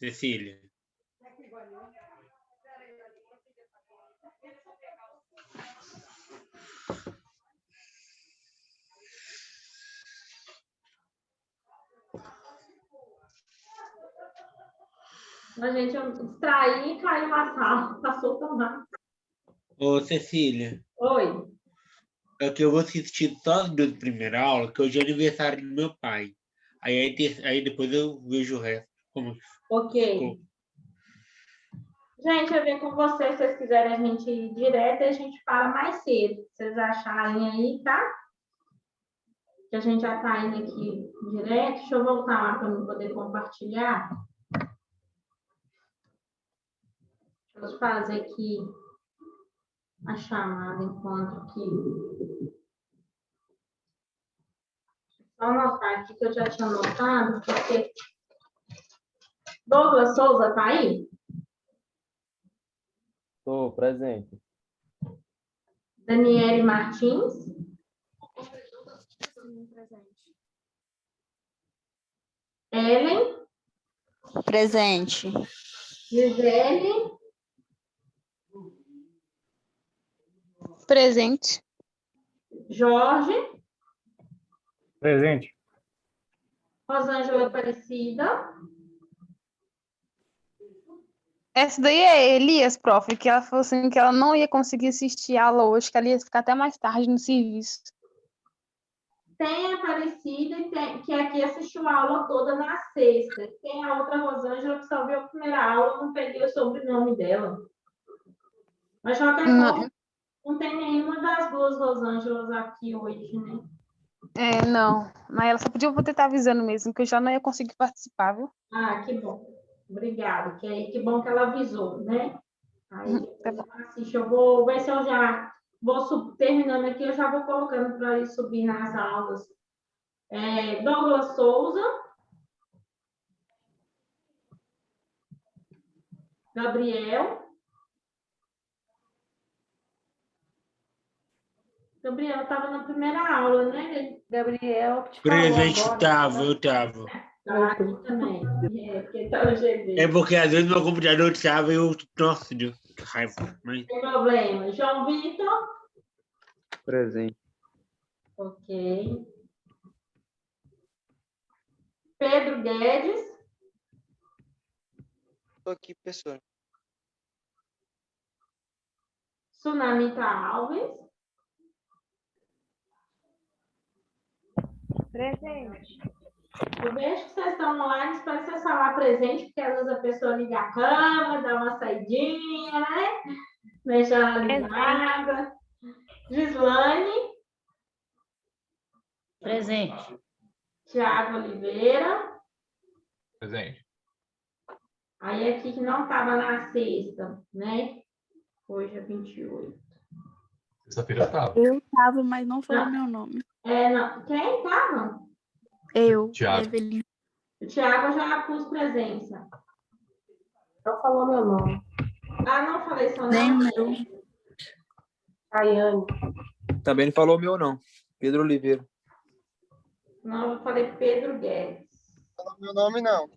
Cecília. A gente, eu distraí e caiu na sala. Passou tão rápido. Ô, Cecília. Oi. É que eu vou assistir só as 2 primeiras aulas, que hoje é aniversário do meu pai. Aí depois eu vejo o resto. Ok. Gente, eu venho com vocês. Se vocês quiserem a gente ir direto, a gente fala mais cedo. Se vocês acharem aí, tá? Que a gente já tá indo aqui direto. Deixa eu voltar lá para eu poder compartilhar. Deixa eu fazer aqui a chamada enquanto que... Só anotar aqui que eu já tinha anotado, porque... Douglas Souza tá aí? Estou presente. Daniele Martins? Presente. Ellen? Presente. Gisele? Presente. Jorge? Presente. Rosângela Aparecida? Essa daí é Elias, prof, que ela falou assim que ela não ia conseguir assistir a aula hoje, que ela ia ficar até mais tarde no serviço. Tem a Aparecida e tem, que aqui assistiu a aula toda na sexta. Tem a outra Rosângela que só viu a primeira aula, não peguei o sobrenome dela. Mas de qualquer forma, não tem nenhuma das duas Rosângelas aqui hoje, né? Não. Mas ela só podia estar estar avisando mesmo, que eu já não ia conseguir participar, viu? Ah, que bom. Obrigada. Que bom que ela avisou, né? Aí depois ela assiste. Eu vou ver se eu já vou terminando aqui, eu já vou colocando para ir subir nas aulas. Douglas Souza. Gabriel. Gabriel estava na primeira aula, né? Gabriel, que te Presente falou agora. eu tava. Tá aqui também. Porque tá no GB. É porque às vezes meu computador estava e eu... Nossa, Deus, que raiva. Mas... Não tem problema. João Vitor. Presente. Ok. Pedro Guedes. Estou aqui, professor. Sunamita Alves. Presente. Eu vejo que vocês estão online, espero que vocês falar presente, porque às vezes a pessoa liga a câmera, dá uma saidinha, né? Deixa ela ligada. Gislaine. Presente. Tiago Oliveira. Presente. Aí aqui que não estava na sexta, né? Hoje é 28. Sexta-feira eu tava. Eu tava, mas não falou meu nome. Não. Quem estava? Eu, Thiago. Evelyn. O Tiago já pus presença. Não falou meu nome. Ah, não falei seu nome? Nem o meu. Caiane. Também não falou o meu, não. Pedro Oliveira. Não, eu falei Pedro Guedes. Não falou meu nome, não.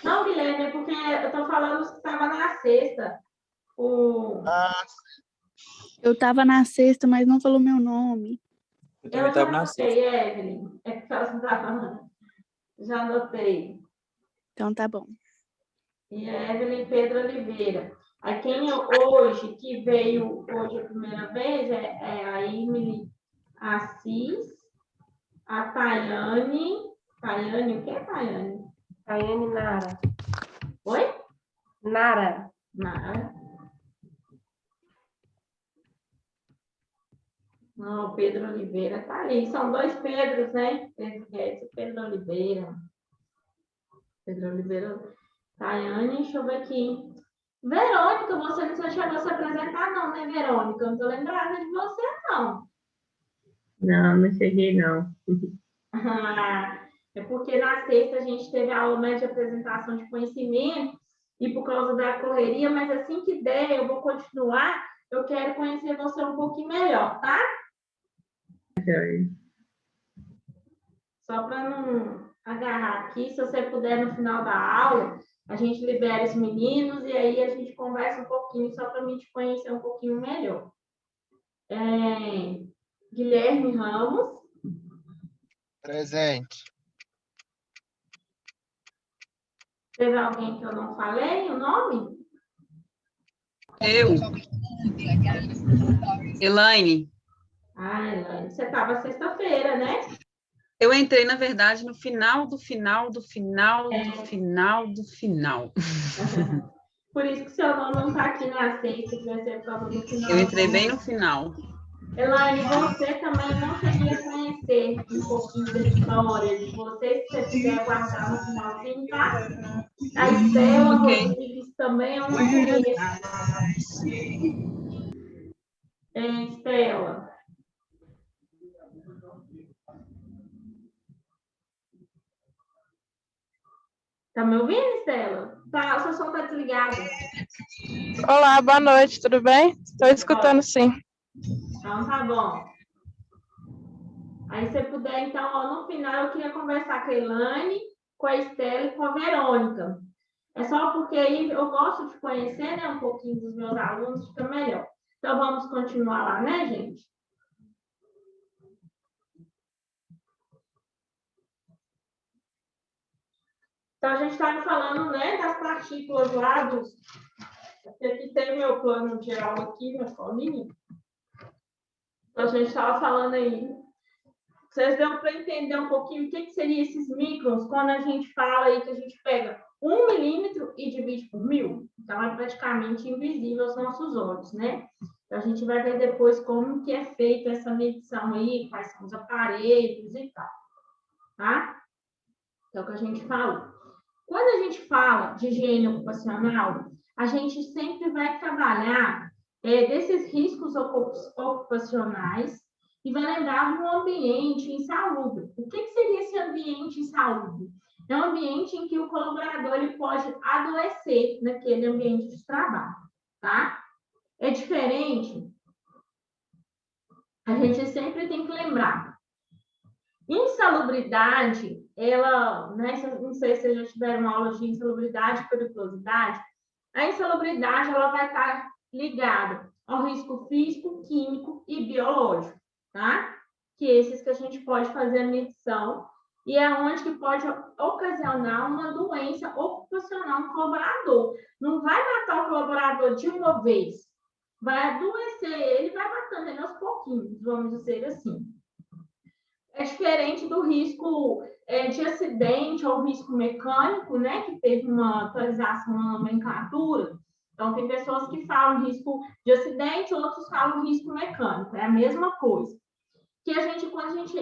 Não, Guilherme, é porque eu tô falando que estava na sexta. Ah, Eu tava na sexta, mas não falou meu nome. Eu também Eu já tava na anotei, sexta. Evelyn. É porque elas não estavam. Já anotei. Então tá bom. E a Evelyn Pedro Oliveira. Aí quem hoje, que veio hoje a primeira vez, é a Emily Assis, a Tayane. Tayane, o que é Tayane? Tayane Nara. Oi? Nara. Nara. Não, o Pedro Oliveira tá ali. São 2 Pedros, né? Pedro Guedes e Pedro Oliveira. Pedro Oliveira. Tayane, deixa eu ver aqui. Verônica, você não chegou a se apresentar, não, né, Verônica? Eu não tô lembrada de você, não. Não, não cheguei, não. É porque na sexta a gente teve a aula mais de apresentação de conhecimento e por causa da correria, mas assim que der, eu vou continuar. Eu quero conhecer você um pouquinho melhor, tá? Só para não... agarrar aqui, se você puder, no final da aula, a gente libera os meninos e aí a gente conversa um pouquinho, só para a gente conhecer um pouquinho melhor. Guilherme Ramos. Presente. Teve alguém que eu não falei o nome? Eu. Elaine. Ah, Elaine, você estava sexta-feira, né? Eu entrei, na verdade, no final do final. Por isso que seu nome não está aqui na sexta, que vai ser por causa do final. Eu entrei bem no final. Elaine, você também não cheguei a conhecer um pouquinho da história de vocês, se você quiser guardar no finalzinho, tá? A Estela Rodrigues também eu não conheço. Estela. Tá me ouvindo, Estela? Tá, o seu som tá desligado. Olá, boa noite, tudo bem? Estou escutando, sim. Então, tá bom. Aí, se você puder, então, ó, no final, eu queria conversar com a Elaine, com a Estela e com a Verônica. É só porque aí eu gosto de conhecer, né, um pouquinho dos meus alunos, fica melhor. Então, vamos continuar lá, né, gente? Então, a gente estava falando, né, das partículas lá dos... Aqui tem meu plano de aula aqui, minha colinha. Então, a gente estava falando aí. Vocês deu para entender um pouquinho o que seriam esses microns quando a gente fala aí que a gente pega 1 milímetro e divide por 1000? Então, é praticamente invisível aos nossos olhos, né? Então, a gente vai ver depois como que é feita essa medição aí, quais são os aparelhos e tal, tá? É o que a gente falou. Quando a gente fala de higiene ocupacional, a gente sempre vai trabalhar desses riscos ocupacionais e vai lembrar de um ambiente insalubre. O que seria esse ambiente insalubre? É um ambiente em que o colaborador ele pode adoecer naquele ambiente de trabalho, tá? É diferente, a gente sempre tem que lembrar. Insalubridade, ela, né, não sei se vocês já tiveram aula de insalubridade e periculosidade, a insalubridade ela vai estar ligada ao risco físico, químico e biológico, tá? Que esses que a gente pode fazer a medição e é onde que pode ocasionar uma doença ocupacional no colaborador. Não vai matar o colaborador de uma vez, vai adoecer ele, vai matando ele aos pouquinhos, vamos dizer assim. É diferente do risco de acidente ou risco mecânico, né, que teve uma atualização na nomenclatura. Então, tem pessoas que falam risco de acidente, outros falam risco mecânico, é a mesma coisa. Que a gente, quando a gente,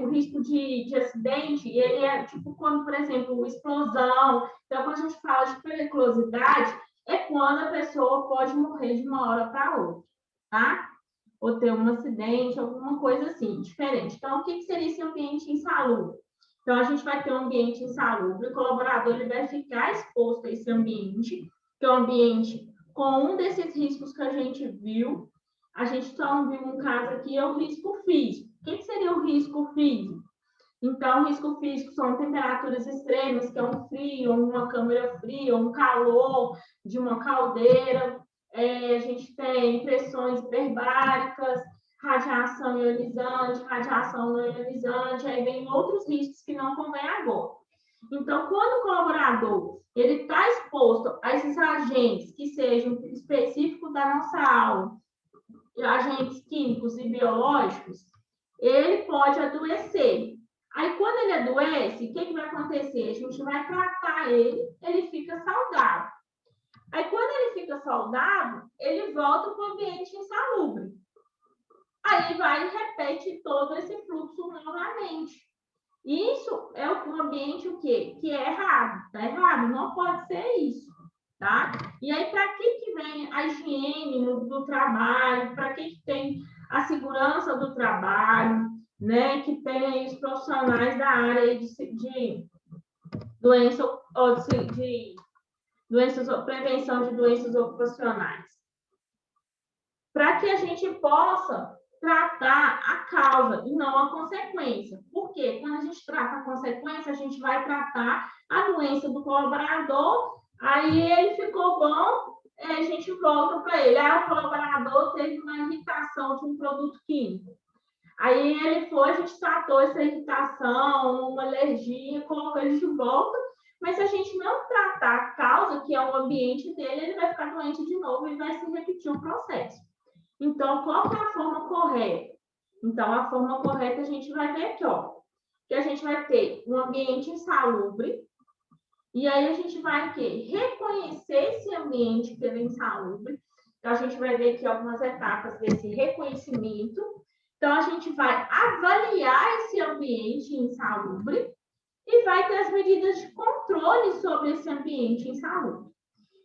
o risco de acidente, ele é tipo quando, por exemplo, explosão. Então, quando a gente fala de periculosidade, é quando a pessoa pode morrer de uma hora para outra, tá? Ou ter um acidente, alguma coisa assim, diferente. Então, o que seria esse ambiente insalubre? Então, a gente vai ter um ambiente insalubre, o colaborador ele vai ficar exposto a esse ambiente, que é um ambiente com um desses riscos que a gente viu. A gente só não viu um caso aqui, é o risco físico. O que seria o risco físico? Então, o risco físico são temperaturas extremas, que é um frio, uma câmara fria, um calor de uma caldeira. A gente tem pressões hiperbáricas, radiação ionizante, radiação não ionizante, aí vem outros riscos que não convém agora. Então, quando o colaborador ele está exposto a esses agentes que sejam específicos da nossa aula, agentes químicos e biológicos, ele pode adoecer. Aí, quando ele adoece, o que vai acontecer? A gente vai tratar ele fica saudável. Aí, quando ele fica saudável, ele volta para o ambiente insalubre. Aí, vai e repete todo esse fluxo novamente. Isso é o ambiente o quê? Que é errado. Está errado, não pode ser isso, tá? E aí, para que vem a higiene do trabalho? Para que tem a segurança do trabalho? Né? Que tem aí os profissionais da área de doença ou de prevenção de doenças ocupacionais. Para que a gente possa tratar a causa e não a consequência. Por porque quando a gente trata a consequência, a gente vai tratar a doença do colaborador, aí ele ficou bom, a gente volta para ele. O colaborador teve uma irritação de um produto químico. Aí ele foi, a gente tratou essa irritação, uma alergia, colocou ele de volta, mas se a gente não tratar a causa, que é o ambiente dele, ele vai ficar doente de novo e vai se repetir o processo. Então, qual que é a forma correta? Então, a forma correta a gente vai ver aqui, ó, que a gente vai ter um ambiente insalubre, e aí a gente vai reconhecer esse ambiente que é insalubre. Então, a gente vai ver aqui algumas etapas desse reconhecimento. Então, a gente vai avaliar esse ambiente insalubre e vai ter as medidas de controle sobre esse ambiente insalubre.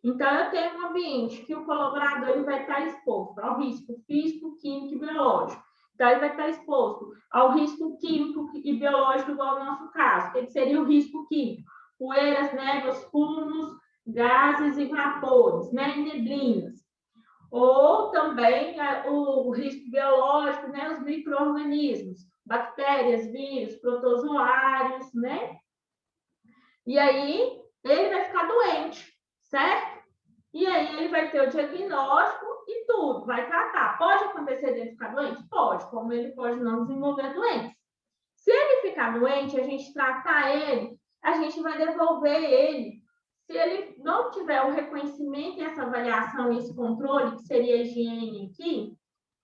Então, eu tenho um ambiente que o colaborador ele vai estar exposto ao risco físico, químico e biológico. Então, ele vai estar exposto ao risco químico e biológico, igual no nosso caso. O que seria o risco químico? Poeiras, névoas, fumos, gases e vapores, né? E neblinas. Ou também o risco biológico, né? Os micro-organismos, bactérias, vírus, protozoários, né? E aí, ele vai ficar doente, certo? E aí, ele vai ter o diagnóstico e tudo, vai tratar. Pode acontecer dele ficar doente? Pode, como ele pode não desenvolver doença. Se ele ficar doente, a gente tratar ele, a gente vai devolver ele. Se ele não tiver o reconhecimento, essa avaliação e esse controle, que seria a higiene aqui,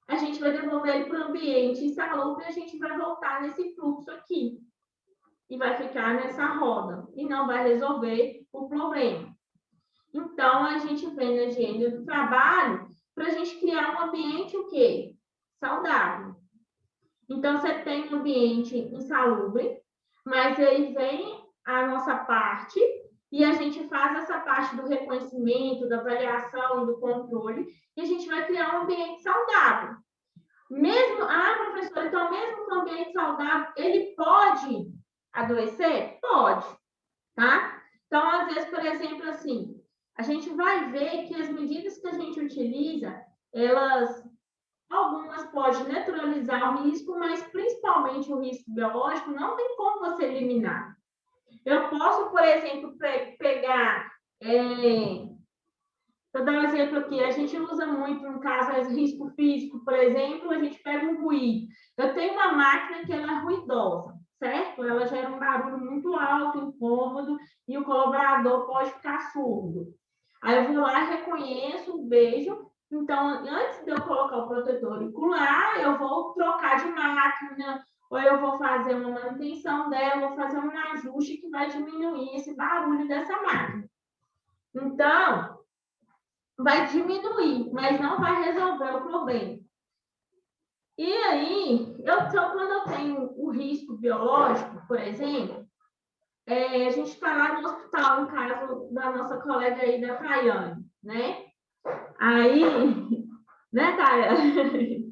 a gente vai devolver ele para o ambiente insalubre e a gente vai voltar nesse fluxo aqui. E vai ficar nessa roda. E não vai resolver o problema. Então, a gente vem na higiene do trabalho para a gente criar um ambiente o quê? Saudável. Então, você tem um ambiente insalubre, mas aí vem a nossa parte e a gente faz essa parte do reconhecimento, da avaliação e do controle e a gente vai criar um ambiente saudável. Mesmo, professora, então mesmo com o ambiente saudável, ele pode adoecer? Pode, tá? Então, às vezes, por exemplo, assim, a gente vai ver que as medidas que a gente utiliza, algumas podem neutralizar o risco, mas principalmente o risco biológico, não tem como você eliminar. Eu posso, por exemplo, pegar... Vou dar um exemplo aqui. A gente usa muito, no caso, risco físico, por exemplo, a gente pega um ruído. Eu tenho uma máquina que ela é ruidosa, certo? Ela gera um barulho muito alto, incômodo, e o colaborador pode ficar surdo. Aí eu vou lá, reconheço, vejo. Então, antes de eu colocar o protetor auricular, eu vou trocar de máquina, ou eu vou fazer uma manutenção dela, vou fazer um ajuste que vai diminuir esse barulho dessa máquina. Então, vai diminuir, mas não vai resolver o problema. E aí, quando eu tenho o risco biológico, por exemplo, a gente está lá no hospital, no caso da nossa colega aí, da Tayane, né? Aí, né, Tayane?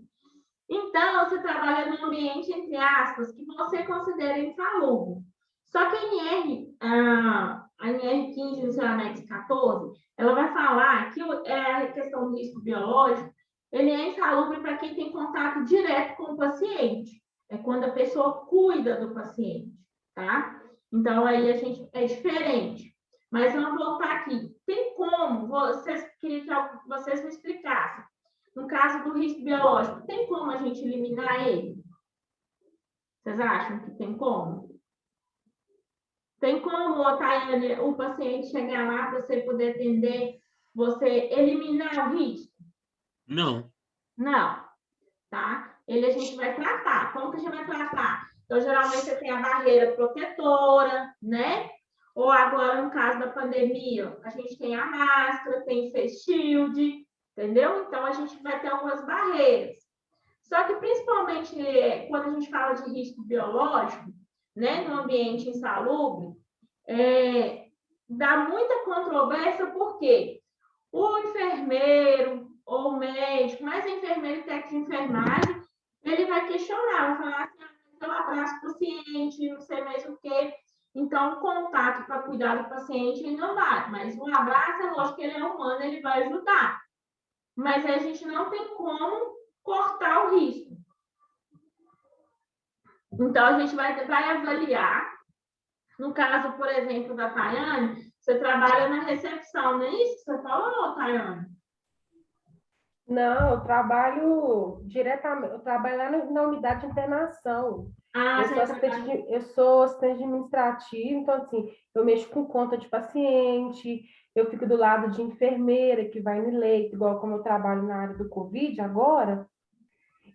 Então, você trabalha num ambiente, entre aspas, que você considera insalubre. Só que a NR15 no seu anexo 14, ela vai falar que a questão do risco biológico, ele é insalubre para quem tem contato direto com o paciente. É quando a pessoa cuida do paciente, tá? Então, aí é diferente. Mas vamos voltar aqui. Tem como, queria que vocês me explicassem. No caso do risco biológico, tem como a gente eliminar ele? Vocês acham que tem como? Tem como, Tayane, o paciente chegar lá, você poder atender, você eliminar o risco? Não. Não, tá? Ele a gente vai tratar. Como que a gente vai tratar? Então, geralmente, você tem a barreira protetora, né? Ou agora, no caso da pandemia, a gente tem a máscara, tem face shield, entendeu? Então, a gente vai ter algumas barreiras. Só que, principalmente, quando a gente fala de risco biológico, né, no ambiente insalubre, dá muita controvérsia, porque o enfermeiro ou o médico, mas o enfermeiro e técnico de enfermagem, ele vai questionar, vai falar assim, eu abraço o paciente, não sei mais o quê. Então, o contato para cuidar do paciente ele não vai, mas um abraço, é lógico que ele é humano, ele vai ajudar. Mas a gente não tem como cortar o risco. Então, a gente vai avaliar. No caso, por exemplo, da Tayane, você trabalha na recepção, não é isso que você falou, Tayane? Não, eu trabalho diretamente, eu trabalho lá na unidade de internação. Ah, Eu sou assistente administrativa, então, assim, eu mexo com conta de paciente, eu fico do lado de enfermeira que vai no leito, igual como eu trabalho na área do Covid agora.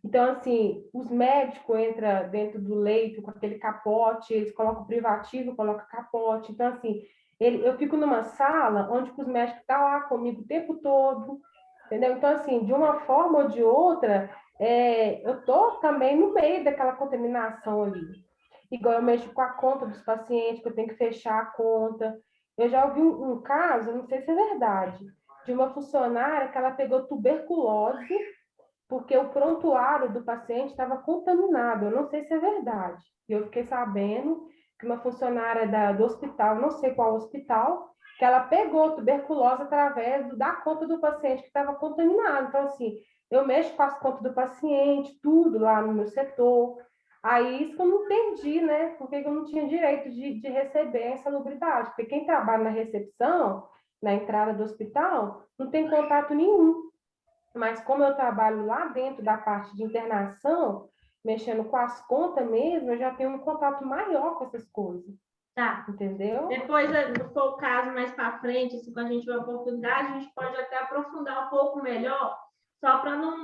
Então, assim, os médicos entram dentro do leito com aquele capote, eles colocam privativo, colocam capote. Então, assim, eu fico numa sala onde os médicos estão lá comigo o tempo todo, entendeu? Então, assim, de uma forma ou de outra, eu estou também no meio daquela contaminação ali. Igual eu mexo com a conta dos pacientes, que eu tenho que fechar a conta. Eu já ouvi um caso, não sei se é verdade, de uma funcionária que ela pegou tuberculose porque o prontuário do paciente estava contaminado. Eu não sei se é verdade. Eu fiquei sabendo que uma funcionária do hospital, não sei qual hospital, que ela pegou tuberculose através da conta do paciente que estava contaminado. Então, assim, eu mexo com as contas do paciente, tudo lá no meu setor. Aí, isso que eu não entendi, né? Porque eu não tinha direito de receber a insalubridade. Porque quem trabalha na recepção, na entrada do hospital, não tem contato nenhum. Mas como eu trabalho lá dentro da parte de internação, mexendo com as contas mesmo, eu já tenho um contato maior com essas coisas. Tá. Entendeu? Depois, se for o caso mais para frente, assim, quando a gente tiver oportunidade, a gente pode até aprofundar um pouco melhor, só para não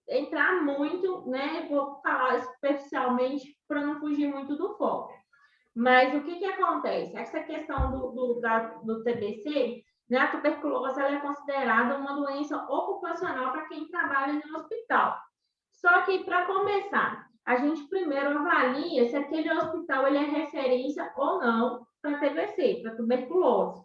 entrar muito, né? Vou falar superficialmente para não fugir muito do foco. Mas o que acontece? Essa questão do TBC, né, a tuberculose ela é considerada uma doença ocupacional para quem trabalha no hospital. Só que, para começar, a gente primeiro avalia se aquele hospital ele é referência ou não para TBC, para tuberculose.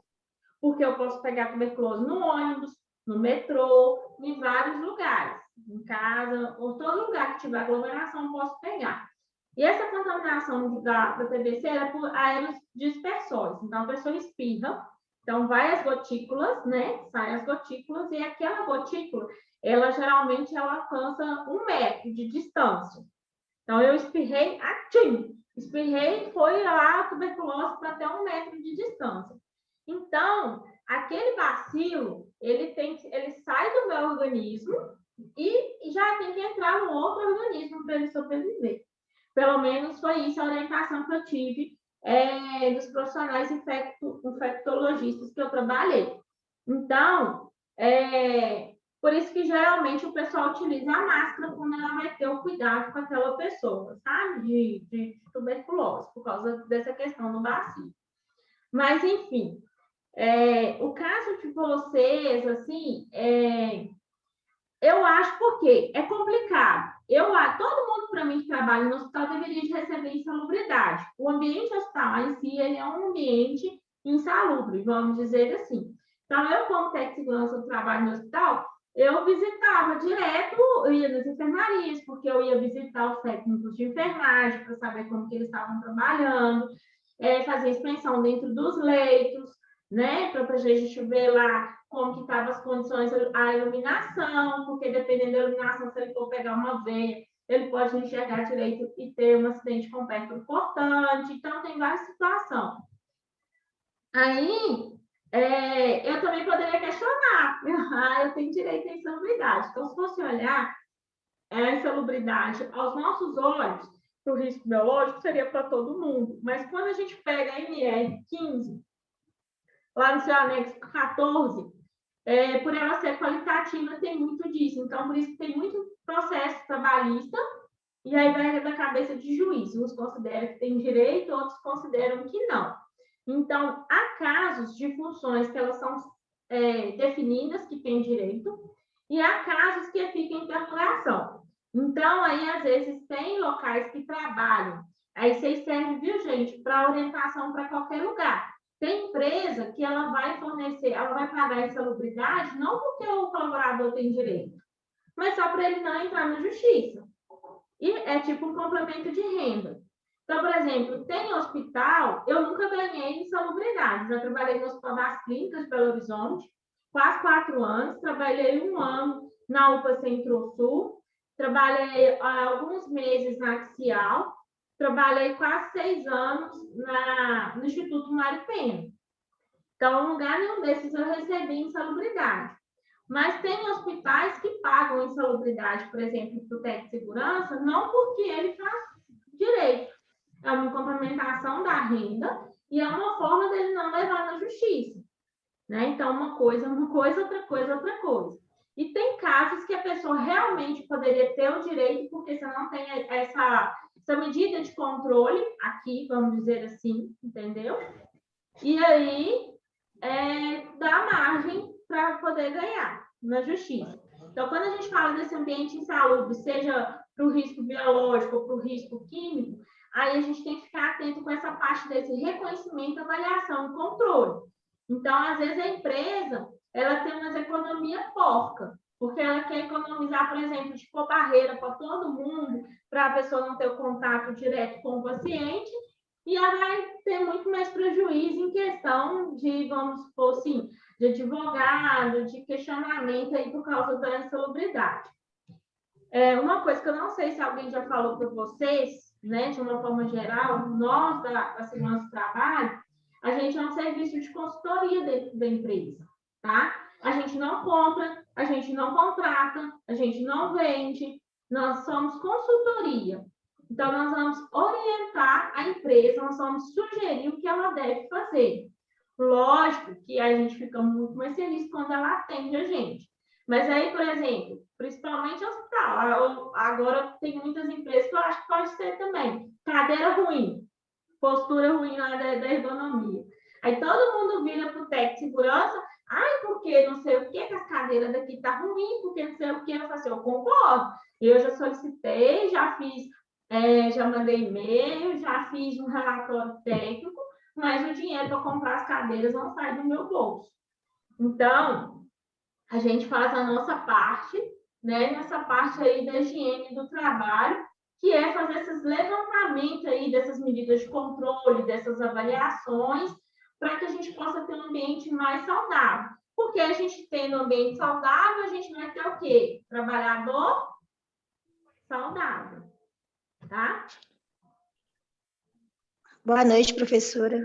Porque eu posso pegar tuberculose no ônibus, no metrô, em vários lugares. Em casa, ou todo lugar que tiver aglomeração, eu posso pegar. E essa contaminação da TBC é por aerodispersões. Então, a pessoa espirra, então vai as gotículas, né? Saem as gotículas, e aquela gotícula, ela geralmente alcança 1 metro de distância. Então, eu espirrei, espirrei, foi lá a tuberculose para até 1 metro de distância. Então, aquele bacilo, ele sai do meu organismo e já tem que entrar no outro organismo para ele sobreviver. Pelo menos foi isso a orientação que eu tive dos profissionais infectologistas que eu trabalhei. Então, por isso que geralmente o pessoal utiliza a máscara quando ela vai ter o cuidado com aquela pessoa, sabe? De tuberculose, por causa dessa questão do bacilo. Mas, enfim, o caso de vocês, assim, eu acho porque é complicado. Todo mundo, para mim, que trabalha no hospital deveria de receber insalubridade. O ambiente hospitalar em si, ele é um ambiente insalubre, vamos dizer assim. Então, eu, como técnico de segurança do trabalho no hospital, eu visitava direto, eu ia nas enfermarias, porque eu ia visitar os técnicos de enfermagem para saber como que eles estavam trabalhando, fazer inspeção dentro dos leitos, né, para a gente ver lá como que estavam as condições, a iluminação, porque dependendo da iluminação, se ele for pegar uma veia, ele pode não enxergar direito e ter um acidente com pérfuro cortante. Então, tem várias situações. Aí, eu também poderia questionar. Eu tenho direito à insalubridade. Então, se fosse olhar a insalubridade aos nossos olhos, para o risco biológico, seria para todo mundo. Mas quando a gente pega a NR15, lá no seu anexo 14, por ela ser qualitativa, tem muito disso. Então, por isso que tem muito processo trabalhista, e aí vai da cabeça de juiz. Uns consideram que tem direito, outros consideram que não. Então, há casos de funções que elas são definidas, que têm direito, e há casos que fica em interrogação. Então, aí, às vezes, tem locais que trabalham. Aí, vocês servem, viu, gente, para orientação para qualquer lugar. Tem empresa que ela vai fornecer, ela vai pagar a insalubridade, não porque o colaborador tem direito, mas só para ele não entrar na justiça. E é tipo um complemento de renda. Então, por exemplo, tem hospital, eu nunca ganhei insalubridade. Já trabalhei no Hospital das Clínicas de Belo Horizonte, quase 4 anos, trabalhei 1 ano na UPA Centro-Sul, trabalhei alguns meses na Axial, trabalhei quase 6 anos no Instituto Mário Penha. Então, em lugar nenhum desses eu recebi insalubridade. Mas tem hospitais que pagam insalubridade, por exemplo, para o técnico de segurança, não porque ele faz direito. É uma complementação da renda e é uma forma dele não levar na justiça. Né? Então, uma coisa, outra coisa, outra coisa. E tem casos que a pessoa realmente poderia ter o direito, porque você não tem essa medida de controle aqui, vamos dizer assim, entendeu? E aí, dá margem para poder ganhar na justiça. Então, quando a gente fala desse ambiente insalubre, seja para o risco biológico ou para o risco químico, aí a gente tem que ficar atento com essa parte desse reconhecimento, avaliação e controle. Então, às vezes, a empresa ela tem umas economias porca, porque ela quer economizar, por exemplo, de pôr barreira para todo mundo, para a pessoa não ter o contato direto com o paciente, e ela vai ter muito mais prejuízo em questão de, vamos supor assim, de advogado, de questionamento aí por causa da insalubridade. Uma coisa que eu não sei se alguém já falou para vocês, né, de uma forma geral, nós da segurança do trabalho, a gente é um serviço de consultoria dentro da empresa, tá? A gente não compra, a gente não contrata, a gente não vende, nós somos consultoria. Então, nós vamos orientar a empresa, nós vamos sugerir o que ela deve fazer. Lógico que a gente fica muito mais feliz quando ela atende a gente. Mas aí, por exemplo, principalmente hospital, agora tem muitas empresas que eu acho que pode ser também. Cadeira ruim, postura ruim lá da ergonomia. Aí todo mundo vira para o técnico de segurança, porque não sei o que as cadeiras daqui tá ruim, porque não sei o que. Eu falo assim, eu concordo. Eu já solicitei, já fiz, já mandei e-mail, já fiz um relatório técnico, mas o dinheiro para comprar as cadeiras não sai do meu bolso. Então, a gente faz a nossa parte, né, nessa parte aí da higiene do trabalho, que é fazer esses levantamentos aí dessas medidas de controle, dessas avaliações, para que a gente possa ter um ambiente mais saudável. Porque a gente tendo um ambiente saudável, a gente vai ter o quê? Trabalhador saudável, tá? Boa noite, professora.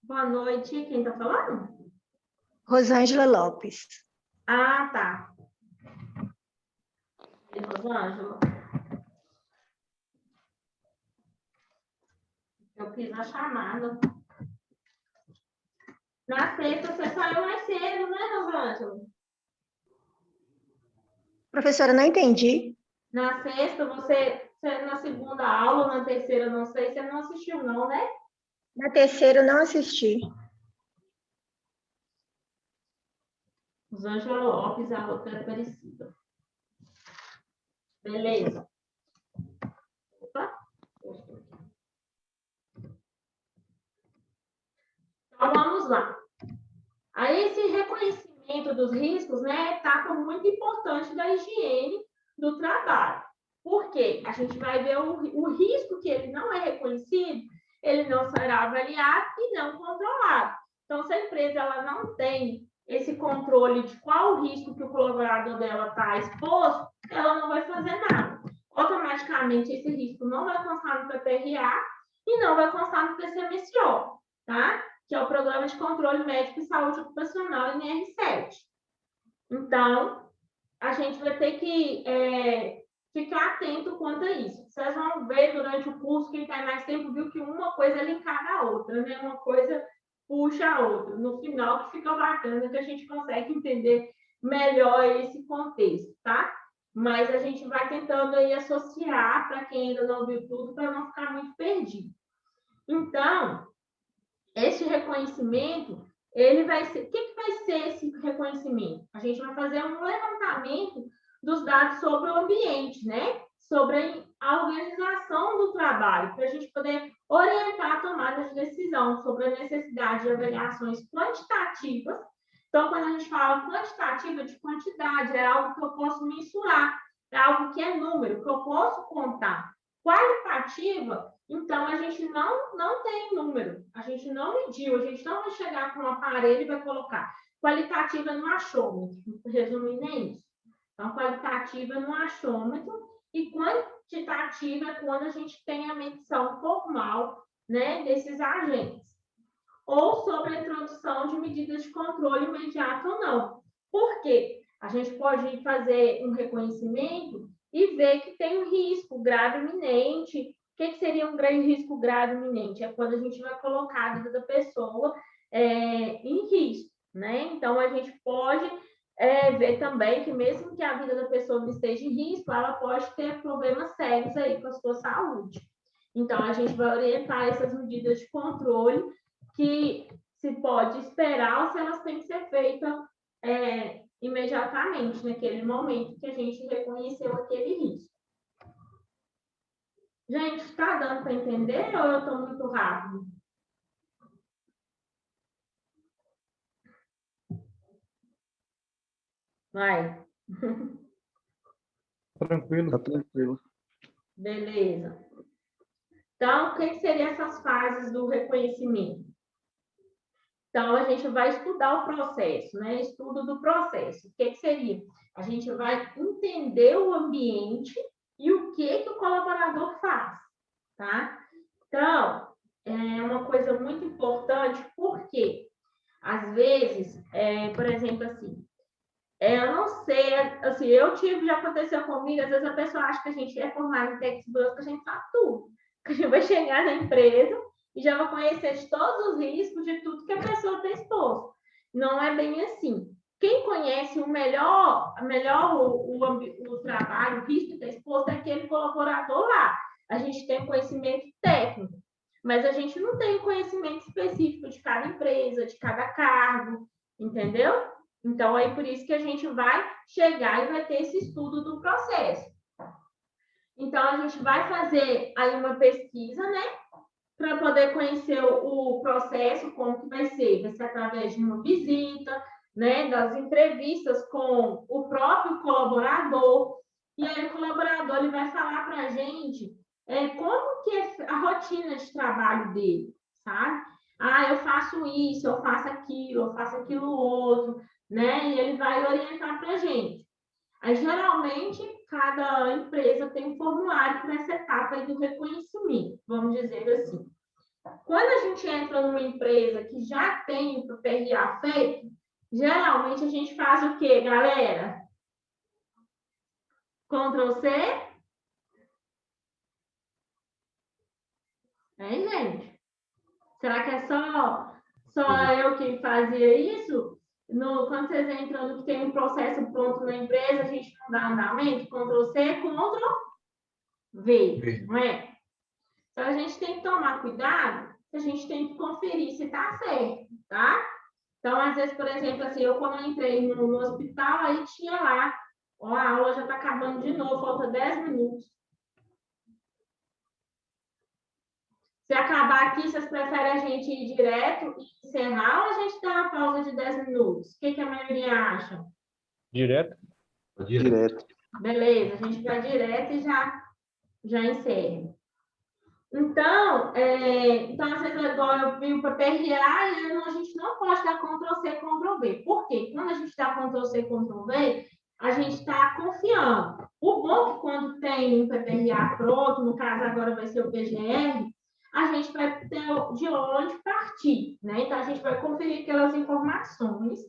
Boa noite. Quem está falando? Rosângela Lopes. Ah, tá. E Rosângela? Eu fiz a chamada. Na sexta, você saiu mais cedo, né, Rosângela? Professora, não entendi. Na sexta, você na segunda aula, na terceira, não sei, você não assistiu, não, né? Na terceira, eu não assisti. Rosângela Lopes, a outra é Aparecida. Beleza. Opa. Então, vamos lá. Aí, esse reconhecimento dos riscos, né, etapa muito importante da higiene do trabalho. Por quê? A gente vai ver o risco que ele não é reconhecido, ele não será avaliado e não controlado. Então, se a empresa ela não tem esse controle de qual o risco que o colaborador dela está exposto, ela não vai fazer nada. Automaticamente, esse risco não vai constar no PPRA e não vai constar no PCMSO, tá? Que é o Programa de Controle Médico e Saúde Ocupacional, NR7. Então, a gente vai ter que ficar atento quanto a isso. Vocês vão ver durante o curso, quem está mais tempo viu que uma coisa é linkada à outra, né? Uma coisa puxa a outra. No final, que fica bacana, que a gente consegue entender melhor esse contexto, tá? Mas a gente vai tentando aí associar, para quem ainda não viu tudo, para não ficar muito perdido. Então, esse reconhecimento, ele vai ser... O que vai ser esse reconhecimento? A gente vai fazer um levantamento dos dados sobre o ambiente, né? Sobre a organização do trabalho, para a gente poder orientar a tomada de decisão sobre a necessidade de avaliações quantitativas. Então, quando a gente fala quantitativa, de quantidade, é algo que eu posso mensurar, é algo que é número, que eu posso contar. Qualitativa, então, a gente não tem número, a gente não mediu, a gente não vai chegar com um aparelho e vai colocar. Qualitativa no achômetro, resumindo é isso. Então, qualitativa no achômetro e quantitativa é quando a gente tem a medição formal, né, desses agentes, ou sobre a introdução de medidas de controle imediato ou não. Por quê? A gente pode fazer um reconhecimento e ver que tem um risco grave iminente. O que seria um grande risco grave iminente? É quando a gente vai colocar a vida da pessoa em risco, né? Então, a gente pode ver também que mesmo que a vida da pessoa não esteja em risco, ela pode ter problemas sérios aí com a sua saúde. Então, a gente vai orientar essas medidas de controle que se pode esperar ou se elas têm que ser feitas imediatamente, naquele momento que a gente reconheceu aquele risco. Gente, está dando para entender ou eu estou muito rápido? Vai. Tranquilo. Tá tranquilo. Beleza. Então, o que seriam essas fases do reconhecimento? Então, a gente vai estudar o processo, né? Estudo do processo. O que seria? A gente vai entender o ambiente e o que o colaborador faz, tá? Então, é uma coisa muito importante, porque, às vezes, por exemplo, assim, eu não sei, assim, já aconteceu comigo, às vezes a pessoa acha que a gente é formado em Tech Segurança, que a gente sabe tudo. Que a gente vai chegar na empresa e já vai conhecer de todos os riscos de tudo que a pessoa está exposto. Não é bem assim. Quem conhece o trabalho, o risco que está exposto, é aquele colaborador lá. A gente tem conhecimento técnico, mas a gente não tem conhecimento específico de cada empresa, de cada cargo, entendeu? Então, aí por isso que a gente vai chegar e vai ter esse estudo do processo. Então, a gente vai fazer aí uma pesquisa, né? Para poder conhecer o processo, como que vai ser. Vai ser através de uma visita, né? Das entrevistas com o próprio colaborador. E aí o colaborador ele vai falar para a gente como que é a rotina de trabalho dele, sabe? Ah, eu faço isso, eu faço aquilo outro, né? E ele vai orientar para a gente. Aí, geralmente, cada empresa tem um formulário para essa etapa aí do reconhecimento, vamos dizer assim. Quando a gente entra numa empresa que já tem o PRA feito, geralmente a gente faz o quê, galera? Ctrl+C. Hein, gente? Será que é só eu que fazia isso? Quando vocês entram no que tem um processo pronto na empresa, a gente não dá andamento, Ctrl+C, Ctrl+V, não é? Então, a gente tem que tomar cuidado, a gente tem que conferir se está certo, tá? Então, às vezes, por exemplo, assim, quando eu entrei no hospital, aí tinha lá, ó, a aula já está acabando de novo, falta 10 minutos. Se acabar aqui, vocês preferem a gente ir direto e encerrar ou a gente dá uma pausa de 10 minutos? O que a maioria acha? Direto? Direto. Beleza, a gente vai direto e já encerra. Então, às vezes, agora eu vim para PRA e a gente não pode dar Ctrl+C, Ctrl+V. Por quê? Quando a gente dá Ctrl+C, Ctrl+V, a gente está confiando. O bom é que quando tem um PPRA pronto, no caso agora vai ser o PGR, a gente vai ter de onde partir, né? Então, a gente vai conferir aquelas informações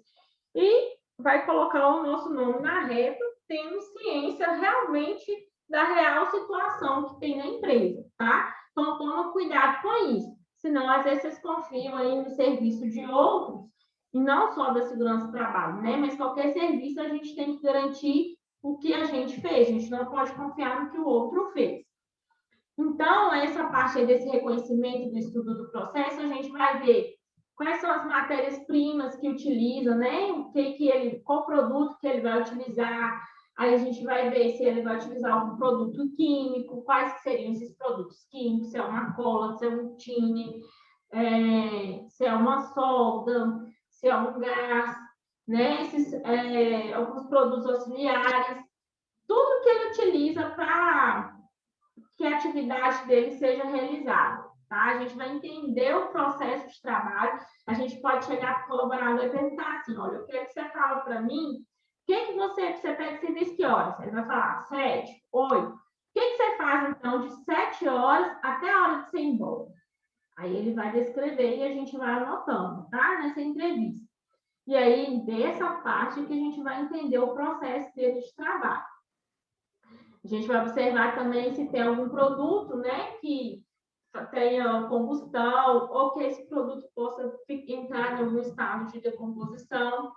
e vai colocar o nosso nome na reta, tendo ciência realmente da real situação que tem na empresa, tá? Então, toma cuidado com isso. Senão, às vezes, vocês confiam aí no serviço de outros, e não só da segurança do trabalho, né? Mas qualquer serviço a gente tem que garantir o que a gente fez. A gente não pode confiar no que o outro fez. Então, essa parte aí desse reconhecimento do estudo do processo, a gente vai ver quais são as matérias-primas que utiliza, né? Qual produto que ele vai utilizar. Aí a gente vai ver se ele vai utilizar algum produto químico, quais seriam esses produtos químicos, se é uma cola, se é um tine, se é uma solda, se é um gás, né? Alguns produtos auxiliares, tudo que ele utiliza para que a atividade dele seja realizada, tá? A gente vai entender o processo de trabalho, a gente pode chegar para o colaborador e perguntar assim, olha, eu quero que você fale para mim, você pega serviço que horas? Ele vai falar 7, 8. que você faz, então, de 7 horas até a hora de você ir embora? Aí ele vai descrever e a gente vai anotando, tá? Nessa entrevista. E aí, dessa parte que a gente vai entender o processo dele de trabalho. A gente vai observar também se tem algum produto, né, que tenha combustão ou que esse produto possa entrar em algum estado de decomposição.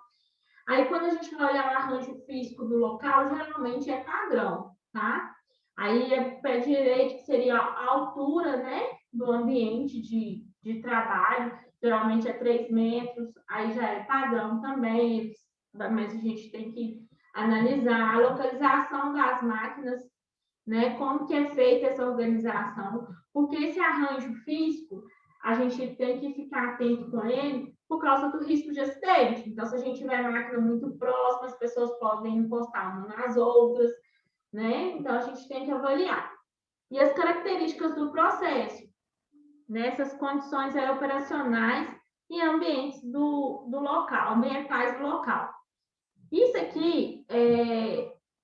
Aí, quando a gente vai olhar o arranjo físico do local, geralmente é padrão, tá? Aí, é pé direito, que seria a altura, né, do ambiente de trabalho, geralmente é 3 metros, aí já é padrão também, mas a gente tem que analisar a localização das máquinas, né, como que é feita essa organização, porque esse arranjo físico, a gente tem que ficar atento com ele por causa do risco de acidente. Então, se a gente tiver máquina muito próxima, as pessoas podem encostar umas nas outras, né? Então, a gente tem que avaliar. E as características do processo, nessas condições operacionais e ambientes do local, ambientais do local. Isso aqui,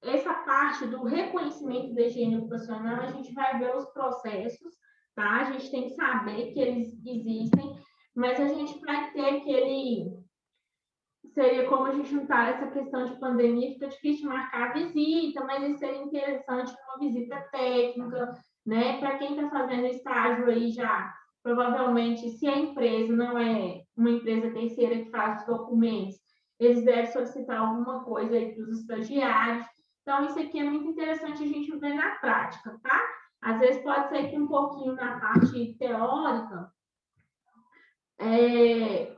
essa parte do reconhecimento da higiene ocupacional, a gente vai ver os processos, tá? A gente tem que saber que eles existem, mas a gente vai ter que seria como a gente não está essa questão de pandemia, fica difícil marcar a visita, mas isso seria interessante uma visita técnica, né? Para quem está fazendo estágio aí já, provavelmente, se a empresa não é uma empresa terceira que faz os documentos, eles devem solicitar alguma coisa aí para os estagiários. Então, isso aqui é muito interessante a gente ver na prática, tá? Às vezes pode ser que um pouquinho na parte teórica,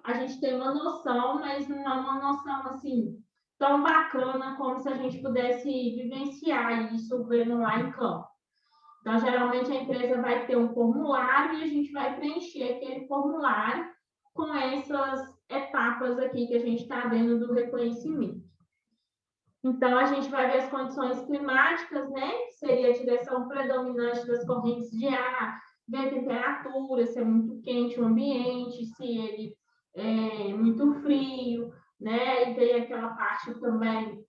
a gente tem uma noção, mas não é uma noção assim tão bacana como se a gente pudesse vivenciar isso vendo lá em campo. Então, geralmente a empresa vai ter um formulário e a gente vai preencher aquele formulário com essas etapas aqui que a gente está vendo do reconhecimento. Então, a gente vai ver as condições climáticas, né? Que seria a direção predominante das correntes de ar, ver a temperatura, se é muito quente o ambiente, se ele é muito frio, né? E tem aquela parte também.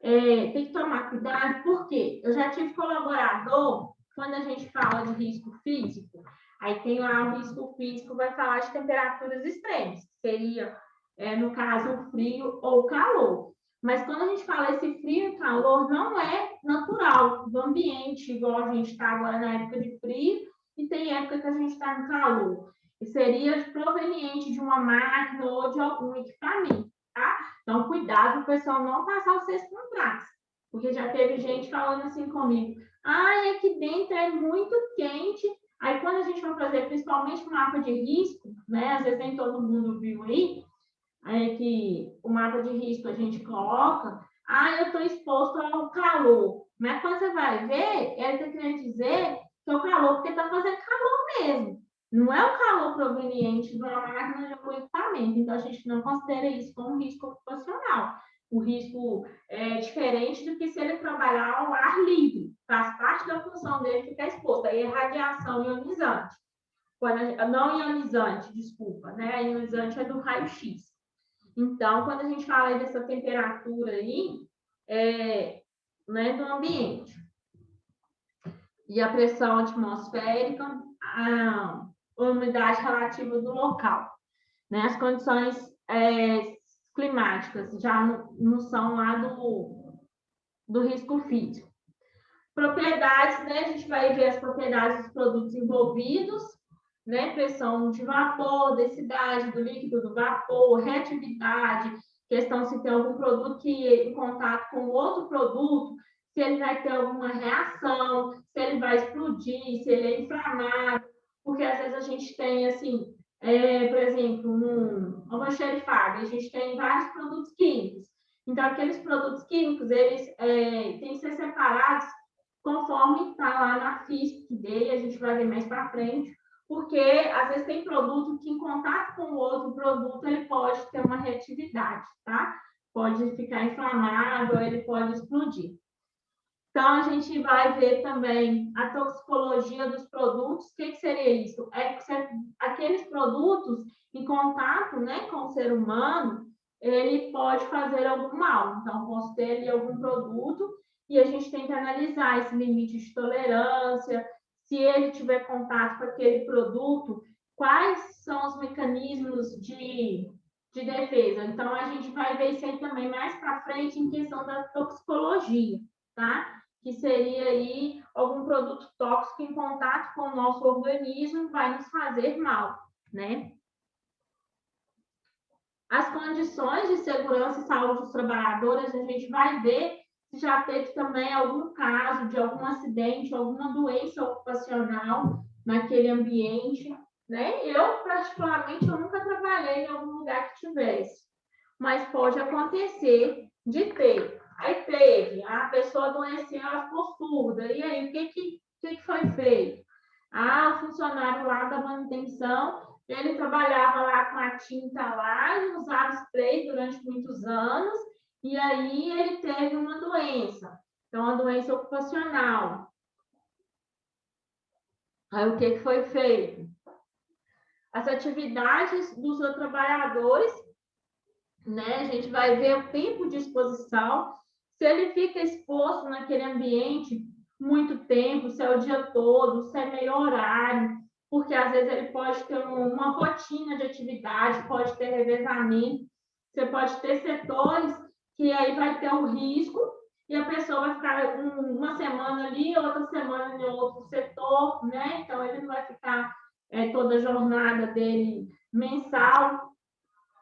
Tem que tomar cuidado, porque eu já tive colaborador, quando a gente fala de risco físico, aí tem lá o risco físico, vai falar de temperaturas extremas, que seria, no caso, o frio ou o calor. Mas quando a gente fala esse frio e calor, não é natural do ambiente, igual a gente está agora na época de frio, e tem época que a gente está no calor. E seria proveniente de uma máquina ou de algum equipamento, tá? Então, cuidado para o pessoal não passar o sexto contrato. Porque já teve gente falando assim comigo, aqui dentro é muito quente. Aí, quando a gente vai fazer, principalmente o mapa de risco, né? Às vezes nem todo mundo viu aí que o mapa de risco a gente coloca, eu estou exposto ao calor. Mas quando você vai ver, ele está querendo dizer que é o calor porque está fazendo calor mesmo. Não é o calor proveniente de uma máquina de algum equipamento. Então, a gente não considera isso como risco ocupacional. O risco é diferente do que se ele trabalhar ao ar livre. Faz parte da função dele ficar exposto. Aí é radiação ionizante. Não ionizante, desculpa, né? A ionizante é do raio-x. Então, quando a gente fala aí dessa temperatura aí, né, do ambiente, e a pressão atmosférica, a umidade relativa do local, né? As condições climáticas já não são lá do risco físico. Propriedades, né? A gente vai ver as propriedades dos produtos envolvidos, né? Pressão de vapor, densidade do líquido do vapor, reatividade, questão se tem algum produto que em contato com outro produto, se ele vai ter alguma reação, se ele vai explodir, se ele é inflamável, porque às vezes a gente tem, assim, por exemplo, uma almoxarifado, a gente tem vários produtos químicos. Então, aqueles produtos químicos, eles têm que ser separados conforme está lá na FISP dele, a gente vai ver mais para frente, porque às vezes tem produto que em contato com o outro produto ele pode ter uma reatividade, tá? Pode ficar inflamável, ele pode explodir. Então, a gente vai ver também a toxicologia dos produtos. O que seria isso? Aqueles produtos em contato, né, com o ser humano, ele pode fazer algum mal. Então, posso ter ali algum produto e a gente tem que analisar esse limite de tolerância, se ele tiver contato com aquele produto, quais são os mecanismos de defesa. Então, a gente vai ver isso aí também mais para frente em questão da toxicologia, tá? Que seria aí algum produto tóxico em contato com o nosso organismo vai nos fazer mal, né? As condições de segurança e saúde dos trabalhadores, a gente vai ver se já teve também algum caso de algum acidente, alguma doença ocupacional naquele ambiente, né? Eu, particularmente, eu nunca trabalhei em algum lugar que tivesse, mas pode acontecer de ter. Aí teve, a pessoa adoeceu, ela ficou surda, e aí, o que foi feito? O funcionário lá da manutenção, ele trabalhava lá com a tinta lá e usava spray durante muitos anos, e aí ele teve uma doença, então, uma doença ocupacional. Aí, o que foi feito? As atividades dos seus trabalhadores, né? A gente vai ver o tempo de exposição, se ele fica exposto naquele ambiente muito tempo, se é o dia todo, se é meio horário, porque às vezes ele pode ter uma rotina de atividade, pode ter revezamento, você pode ter setores que aí vai ter um risco e a pessoa vai ficar uma semana ali, outra semana em outro setor, né? Então, ele não vai ficar toda a jornada dele mensal.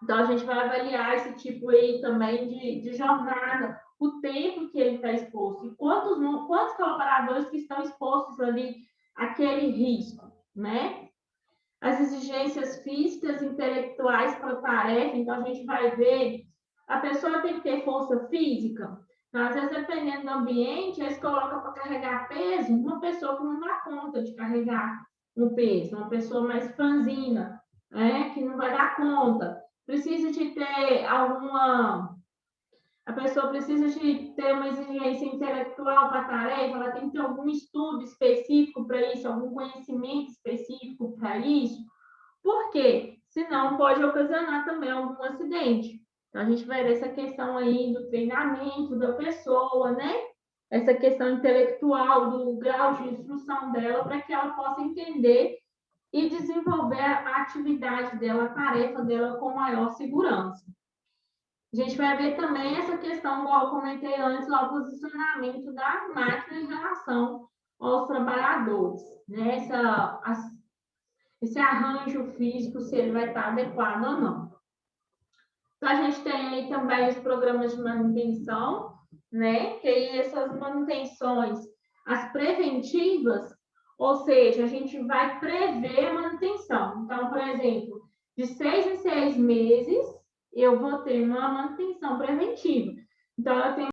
Então, a gente vai avaliar esse tipo aí também de jornada, o tempo que ele está exposto, e quantos colaboradores que estão expostos ali àquele risco, né? As exigências físicas e intelectuais para a tarefa, então, a gente vai ver, a pessoa tem que ter força física, então, às vezes, dependendo do ambiente, eles colocam para carregar peso uma pessoa que não dá conta de carregar um peso, uma pessoa mais franzina, né? Que não vai dar conta. Precisa de ter a pessoa precisa de ter uma exigência intelectual para a tarefa, ela tem que ter algum estudo específico para isso, algum conhecimento específico para isso. Por quê? Senão pode ocasionar também algum acidente. Então, a gente vai ver essa questão aí do treinamento da pessoa, né? Essa questão intelectual, do grau de instrução dela, para que ela possa entender e desenvolver a atividade dela, a tarefa dela com maior segurança. A gente vai ver também essa questão, igual eu comentei antes, o posicionamento da máquina em relação aos trabalhadores, né? Esse arranjo físico, se ele vai estar adequado ou não. Então, a gente tem aí também os programas de manutenção, né? Que aí essas manutenções, as preventivas, ou seja, a gente vai prever a manutenção. Então, por exemplo, de 6 em 6 meses, eu vou ter uma manutenção preventiva. Então, eu tenho